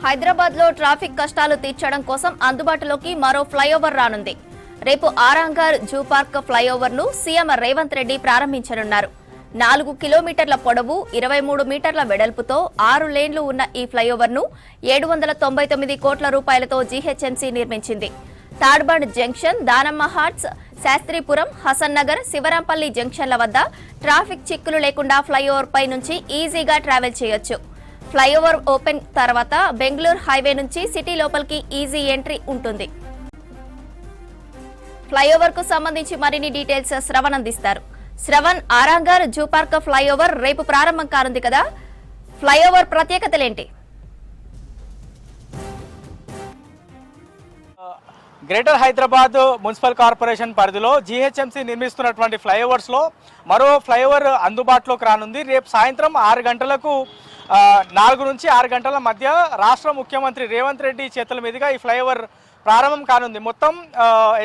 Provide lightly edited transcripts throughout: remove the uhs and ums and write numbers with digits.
హైదరాబాద్లో ట్రాఫిక్ కష్టాలు తీర్చడం కోసం అందుబాటులోకి మరో ఫ్లైఓవర్ రానుంది. రేపు ఆరాంఘర్ జూ పార్క్ ఫ్లైఓవర్ను సీఎం రేవంత్ రెడ్డి ప్రారంభించనున్నారు. 4 కిలోమీటర్ల పొడవు, 23 మీటర్ల వెడల్పుతో 6 లేన్లు ఉన్న ఈ ఫ్లైఓవర్ను 799 కోట్ల రూపాయలతో జీహెచ్ఎంసీ నిర్మించింది. తాడ్బండ్ జంక్షన్, దానమ్మ హాట్స్, శాస్త్రీపురం, హసన్ నగర్, శివరాంపల్లి జంక్షన్ల వద్ద ట్రాఫిక్ చిక్కులు లేకుండా ఫ్లైఓవర్ పై నుంచి ఈజీగా ట్రావెల్ చేయొచ్చు. ఫ్లైఓవర్ ఓపెన్ తర్వాత బెంగళూరు హైవే నుంచి సిటీ లోపలికి ఈజీ ఎంట్రీ ఉంటుంది. ఫ్లైఓవర్ కు సంబంధించి మరిన్ని డీటెయిల్స్ శ్రవణ్ అందిస్తారు. Shravan, Aramghar zoo park flyover రేపు ప్రారంభం కానుంది కదా, ఫ్లైఓవర్ ప్రత్యేకతలేంటి? గ్రేటర్ హైదరాబాద్ మున్సిపల్ కార్పొరేషన్ పరిధిలో జీహెచ్ఎంసీ నిర్మిస్తున్నటువంటి ఫ్లైఓవర్స్లో మరో ఫ్లైఓవర్ అందుబాటులోకి రానుంది. రేపు సాయంత్రం 6 గంటలకు 4 నుంచి 6 గంటల మధ్య రాష్ట్ర ముఖ్యమంత్రి రేవంత్ రెడ్డి చేతుల మీదుగా ఈ ఫ్లైఓవర్ ప్రారంభం కానుంది. మొత్తం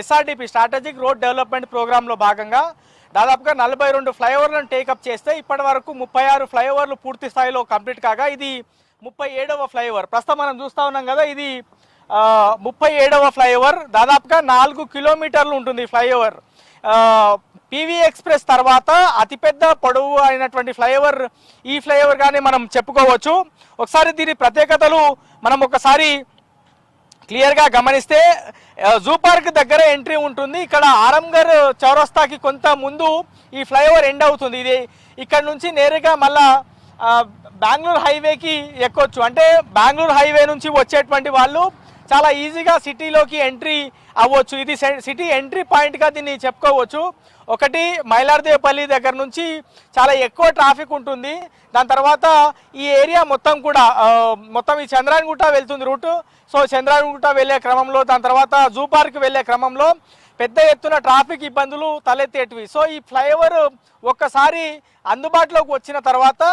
ఎస్ఆర్డిపి స్ట్రాటజిక్ రోడ్ డెవలప్మెంట్ ప్రోగ్రాంలో భాగంగా దాదాపుగా 42 ఫ్లైఓవర్లను టేకప్ చేస్తే ఇప్పటి వరకు 36 ఫ్లైఓవర్లు పూర్తి స్థాయిలో కంప్లీట్ కాగా ఇది 37వ ఫ్లైఓవర్. ప్రస్తుతం మనం చూస్తూ ఉన్నాం కదా, ఇది 37వ ఫ్లైఓవర్. దాదాపుగా 4 కిలోమీటర్లు ఉంటుంది ఫ్లైఓవర్. పివి ఎక్స్ప్రెస్ తర్వాత అతిపెద్ద పొడవు అయినటువంటి ఫ్లైఓవర్ ఈ ఫ్లైఓవర్ గానే మనం చెప్పుకోవచ్చు. ఒకసారి దీని ప్రత్యేకతలు మనం ఒకసారి క్లియర్గా గమనిస్తే, జూ పార్క్ దగ్గర ఎంట్రీ ఉంటుంది. ఇక్కడ ఆరంఘర్ చౌరస్తాకి కొంత ముందు ఈ ఫ్లైఓవర్ ఎండ్ అవుతుంది. ఇది ఇక్కడ నుంచి నేరుగా మళ్ళా బెంగళూరు హైవేకి ఎక్కొచ్చు. అంటే బెంగళూరు హైవే నుంచి వచ్చేటువంటి వాళ్ళు చాలా ఈజీగా సిటీలోకి ఎంట్రీ అవ్వచ్చు. ఇది సిటీ ఎంట్రీ పాయింట్గా దీన్ని చెప్పుకోవచ్చు. ఒకటి, మైలార్దేవపల్లి దగ్గర నుంచి చాలా ఎక్కువ ట్రాఫిక్ ఉంటుంది. దాని తర్వాత ఈ ఏరియా మొత్తం కూడా మొత్తం ఈ చంద్రాయణగుట్ట వెళ్తుంది రూటు. సో చంద్రాయణగుట్ట వెళ్ళే క్రమంలో, దాని తర్వాత జూ పార్క్ వెళ్ళే క్రమంలో పెద్ద ఎత్తున ట్రాఫిక్ ఇబ్బందులు తలెత్తేటివి. సో ఈ ఫ్లైఓవర్ ఒక్కసారి అందుబాటులోకి వచ్చిన తర్వాత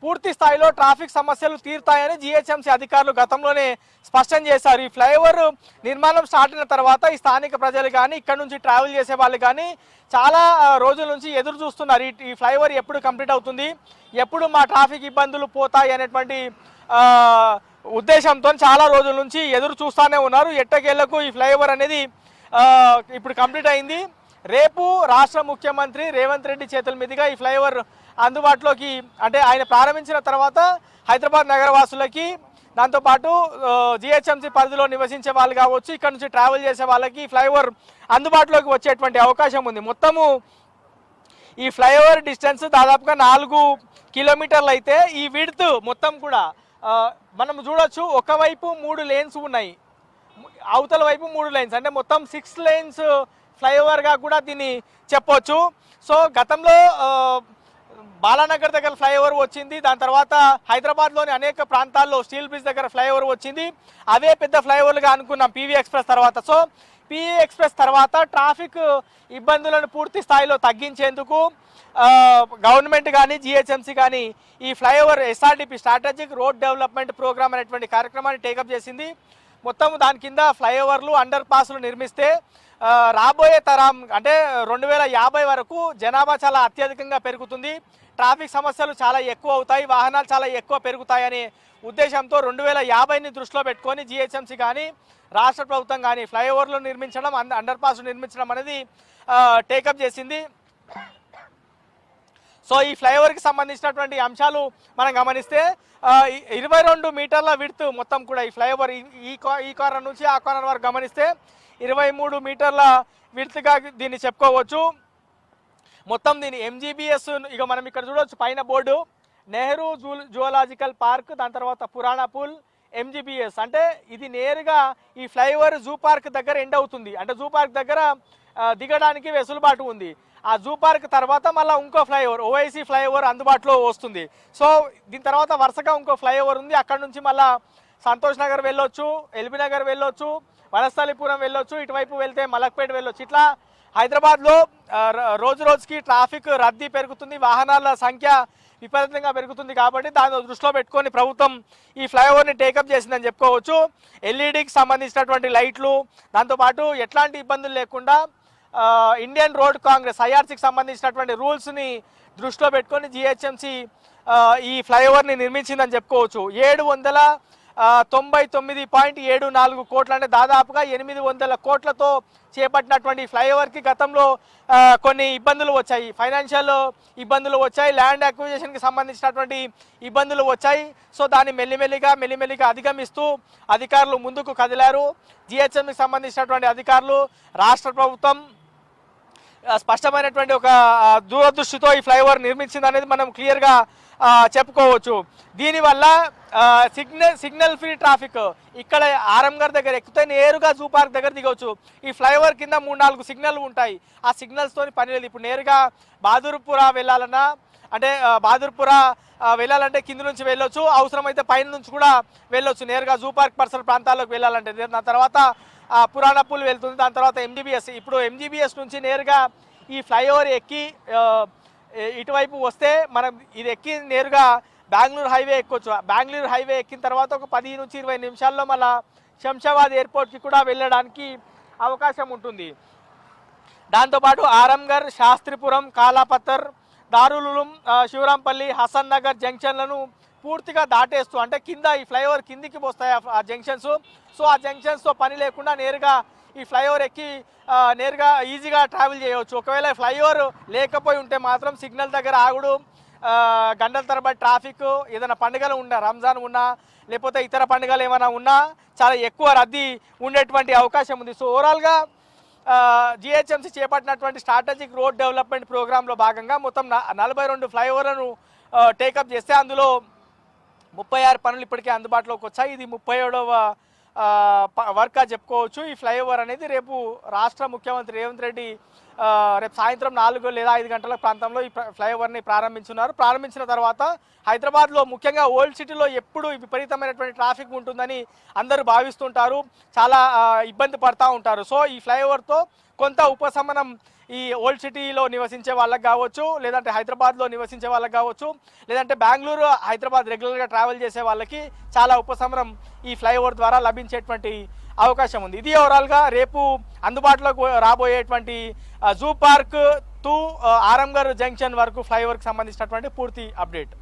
పూర్తి స్థాయిలో ట్రాఫిక్ సమస్యలు తీరుతాయని జీహెచ్ఎంసీ అధికారులు గతంలోనే స్పష్టం చేశారు. ఈ ఫ్లైఓవర్ నిర్మాణం స్టార్ట్ అయిన తర్వాత ఈ స్థానిక ప్రజలు కానీ, ఇక్కడ నుంచి ట్రావెల్ చేసే వాళ్ళు కానీ చాలా రోజుల నుంచి ఎదురు చూస్తున్నారు. ఈ ఫ్లైఓవర్ ఎప్పుడు కంప్లీట్ అవుతుంది, ఎప్పుడు మా ట్రాఫిక్ ఇబ్బందులు పోతాయి అనేటువంటి ఉద్దేశంతో చాలా రోజుల నుంచి ఎదురు చూస్తూనే ఉన్నారు. ఎట్టకేళ్లకు ఈ ఫ్లైఓవర్ అనేది ఇప్పుడు కంప్లీట్ అయింది. రేపు రాష్ట్ర ముఖ్యమంత్రి రేవంత్ రెడ్డి చేతుల మీదుగా ఈ ఫ్లైఓవర్ అందుబాటులోకి, అంటే ఆయన ప్రారంభించిన తర్వాత హైదరాబాద్ నగరవాసులకి, దాంతోపాటు జీహెచ్ఎంసీ పరిధిలో నివసించే వాళ్ళు కావచ్చు, ఇక్కడ నుంచి ట్రావెల్ చేసే వాళ్ళకి ఫ్లైఓవర్ అందుబాటులోకి వచ్చేటువంటి అవకాశం ఉంది. మొత్తము ఈ ఫ్లైఓవర్ డిస్టెన్స్ దాదాపుగా 4 కిలోమీటర్లు అయితే ఈ విడ్త్ మొత్తం కూడా మనం చూడొచ్చు. ఒకవైపు 3 లేన్స్ ఉన్నాయి, అవతల వైపు 3 లేన్స్, అంటే మొత్తం 6 లేన్స్ ఫ్లైఓవర్గా కూడా దీన్ని చెప్పొచ్చు. సో గతంలో బాలానగర్ దగ్గర ఫ్లైఓవర్ వచ్చింది. దాని తర్వాత హైదరాబాద్లోని అనేక ప్రాంతాల్లో స్టీల్ బ్రిడ్జ్ దగ్గర ఫ్లైఓవర్ వచ్చింది. అవే పెద్ద ఫ్లైఓవర్లుగా అనుకున్నాం పివి ఎక్స్ప్రెస్ తర్వాత. సో పివి ఎక్స్ప్రెస్ తర్వాత ట్రాఫిక్ ఇబ్బందులను పూర్తి స్థాయిలో తగ్గించేందుకు గవర్నమెంట్ కానీ జీహెచ్ఎంసీ కానీ ఈ flyover SRDP strategic road development programme అనేటువంటి కార్యక్రమాన్ని టేకప్ చేసింది. మొత్తం దాని కింద ఫ్లైఓవర్లు, అండర్ పాస్లు నిర్మిస్తే రాబోయే తరం అంటే 2050 వరకు జనాభా చాలా అత్యధికంగా పెరుగుతుంది, ట్రాఫిక్ సమస్యలు చాలా ఎక్కువ అవుతాయి, వాహనాలు చాలా ఎక్కువ పెరుగుతాయనే ఉద్దేశంతో 2050ని దృష్టిలో పెట్టుకొని జీహెచ్ఎంసీ కానీ రాష్ట్ర ప్రభుత్వం కానీ ఫ్లైఓవర్లు నిర్మించడం, అండర్ పాస్లు నిర్మించడం అనేది టేకప్ చేసింది. సో ఈ ఫ్లైఓవర్కి సంబంధించినటువంటి అంశాలు మనం గమనిస్తే 22 మీటర్ల విడ్త్ మొత్తం కూడా ఈ ఫ్లైఓవర్ ఈ కార్నర్ నుంచి ఆ కార్నర్ వరకు గమనిస్తే 23 మీటర్ల విడ్త్గా దీన్ని చెప్పుకోవచ్చు. మొత్తం దీని ఎంజీబీఎస్ ఇక మనం ఇక్కడ చూడవచ్చు పైన బోర్డు, నెహ్రూ జూలాజికల్ పార్క్, దాని తర్వాత పురాణా పూల్, ఎంజీబీఎస్. అంటే ఇది నేరుగా ఈ ఫ్లైఓవర్ జూ పార్క్ దగ్గర ఎండ్ అవుతుంది. అంటే జూ పార్క్ దగ్గర దిగడానికి వెసులుబాటు ఉంది. ఆ జూ పార్క్ తర్వాత మళ్ళీ ఇంకో ఫ్లైఓవర్, ఓఐసీ ఫ్లైఓవర్ అందుబాటులో వస్తుంది. సో దీని తర్వాత వరుసగా ఇంకో ఫ్లైఓవర్ ఉంది. అక్కడ నుంచి మళ్ళీ సంతోష్ నగర్ వెళ్ళొచ్చు, ఎల్బీ నగర్ వెళ్ళొచ్చు, వనస్థలిపురం వెళ్ళొచ్చు, ఇటువైపు వెళ్తే మలక్పేట వెళ్ళొచ్చు. ఇట్లా హైదరాబాద్లో రోజు రోజుకి ట్రాఫిక్ రద్దీ పెరుగుతుంది, వాహనాల సంఖ్య విపరీతంగా పెరుగుతుంది. కాబట్టి దాన్ని దృష్టిలో పెట్టుకొని ప్రభుత్వం ఈ ఫ్లైఓవర్ని టేకప్ చేసిందని చెప్పుకోవచ్చు. ఎల్ఈడికి సంబంధించినటువంటి లైట్లు, దాంతోపాటు ఎట్లాంటి ఇబ్బందులు లేకుండా ఇండియన్ రోడ్ కాంగ్రెస్ ఐఆర్సీకి సంబంధించినటువంటి రూల్స్ని దృష్టిలో పెట్టుకొని జీహెచ్ఎంసీ ఈ ఫ్లైఓవర్ని నిర్మించిందని చెప్పుకోవచ్చు. 99.74 కోట్లు, అంటే దాదాపుగా 800 కోట్లతో చేపట్టినటువంటి ఫ్లైఓవర్కి గతంలో కొన్ని ఇబ్బందులు వచ్చాయి, ఫైనాన్షియల్ ఇబ్బందులు వచ్చాయి, ల్యాండ్ అక్విజిషన్కి సంబంధించినటువంటి ఇబ్బందులు వచ్చాయి. సో దాన్ని మెల్లిమెల్లిగా అధిగమిస్తూ అధికారులు ముందుకు కదిలారు. జిహెచ్ఎంకి సంబంధించినటువంటి అధికారులు, రాష్ట్ర ప్రభుత్వం స్పష్టమైనటువంటి ఒక దూరదృష్టితో ఈ ఫ్లైఓవర్ నిర్మించింది అనేది మనం క్లియర్గా చెప్పుకోవచ్చు. దీనివల్ల సిగ్నల్ ఫ్రీ ట్రాఫిక్ ఇక్కడ ఆరంగర్ దగ్గర ఎక్కితే నేరుగా జూ పార్క్ దగ్గర దిగవచ్చు. ఈ ఫ్లైఓవర్ కింద 3-4 సిగ్నల్ ఉంటాయి. ఆ సిగ్నల్స్తో పని లేదు. ఇప్పుడు నేరుగా బహదూర్పుర వెళ్ళాలన్నా, అంటే బహదూర్పుర వెళ్ళాలంటే కింద నుంచి వెళ్ళొచ్చు, అవసరమైతే పైన నుంచి కూడా వెళ్ళొచ్చు నేరుగా జూ పార్క్ పరిసర ప్రాంతాల్లోకి వెళ్ళాలంటే. దాని తర్వాత పురాణపూల్ వెళ్తుంది, దాని తర్వాత ఎంజీబీఎస్. ఇప్పుడు ఎంజీబీఎస్ నుంచి నేరుగా ఈ ఫ్లైఓవర్ ఎక్కి ఇటువైపు వస్తే మనం ఇది ఎక్కి నేరుగా బెంగళూరు హైవే ఎక్కొచ్చు. బెంగళూరు హైవే ఎక్కిన తర్వాత ఒక 10 నుంచి 20 నిమిషాల్లో మళ్ళీ శంషాబాద్ ఎయిర్పోర్ట్కి కూడా వెళ్ళడానికి అవకాశం ఉంటుంది. దాంతోపాటు ఆరంగర్, శాస్త్రిపురం, కాలాపత్తర్, దారులుం, శివరాంపల్లి, హసన్ నగర్ జంక్షన్లను పూర్తిగా దాటేస్తూ, అంటే కింద ఈ ఫ్లైఓవర్ కిందికి వస్తాయి ఆ జంక్షన్స్. సో ఆ జంక్షన్స్తో పని లేకుండా నేరుగా ఈ ఫ్లైఓవర్ ఎక్కి నేరుగా ఈజీగా ట్రావెల్ చేయవచ్చు. ఒకవేళ ఫ్లైఓవర్ లేకపోయి ఉంటే మాత్రం సిగ్నల్ దగ్గర ఆగుడు, గంటల తరబడి ట్రాఫిక్, ఏదైనా పండుగలు ఉన్నా, రంజాన్ ఉన్నా లేకపోతే ఇతర పండుగలు ఏమైనా ఉన్నా చాలా ఎక్కువ రద్దీ ఉండేటువంటి అవకాశం ఉంది. సో ఓవరాల్గా జిహెచ్ఎంసీ చేపట్టినటువంటి స్ట్రాటజిక్ రోడ్ డెవలప్మెంట్ ప్రోగ్రాంలో భాగంగా మొత్తం 42 ఫ్లైఓవర్లను టేకప్ చేస్తే అందులో 36 పనులు ఇప్పటికే అందుబాటులోకి వచ్చాయి. ఇది 37వ వర్క్గా చెప్పుకోవచ్చు. ఈ ఫ్లైఓవర్ అనేది రేపు రాష్ట్ర ముఖ్యమంత్రి రేవంత్ రెడ్డి రేపు సాయంత్రం 4 లేదా 5 గంటల ప్రాంతంలో ఈ ఫ్లైఓవర్ని ప్రారంభించిన తర్వాత హైదరాబాద్లో ముఖ్యంగా ఓల్డ్ సిటీలో ఎప్పుడు విపరీతమైనటువంటి ట్రాఫిక్ ఉంటుందని అందరూ భావిస్తుంటారు, చాలా ఇబ్బంది పడుతూ ఉంటారు. సో ఈ ఫ్లైఓవర్తో కొంత ఉపశమనం ఈ ఓల్డ్ సిటీలో నివసించే వాళ్ళకి కావచ్చు, లేదంటే హైదరాబాద్లో నివసించే వాళ్ళకి కావచ్చు, లేదంటే బెంగళూరు, హైదరాబాద్ రెగ్యులర్గా ట్రావెల్ చేసే వాళ్ళకి చాలా ఉపశమనం ఈ ఫ్లైఓవర్ ద్వారా లభించేటువంటి అవకాశం ఉంది. ఇది ఓవరాల్గా రేపు అందుబాటులోకి రాబోయేటువంటి zoo park to Aramghar junction వరకు ఫ్లైఓవర్కి సంబంధించినటువంటి పూర్తి అప్డేట్.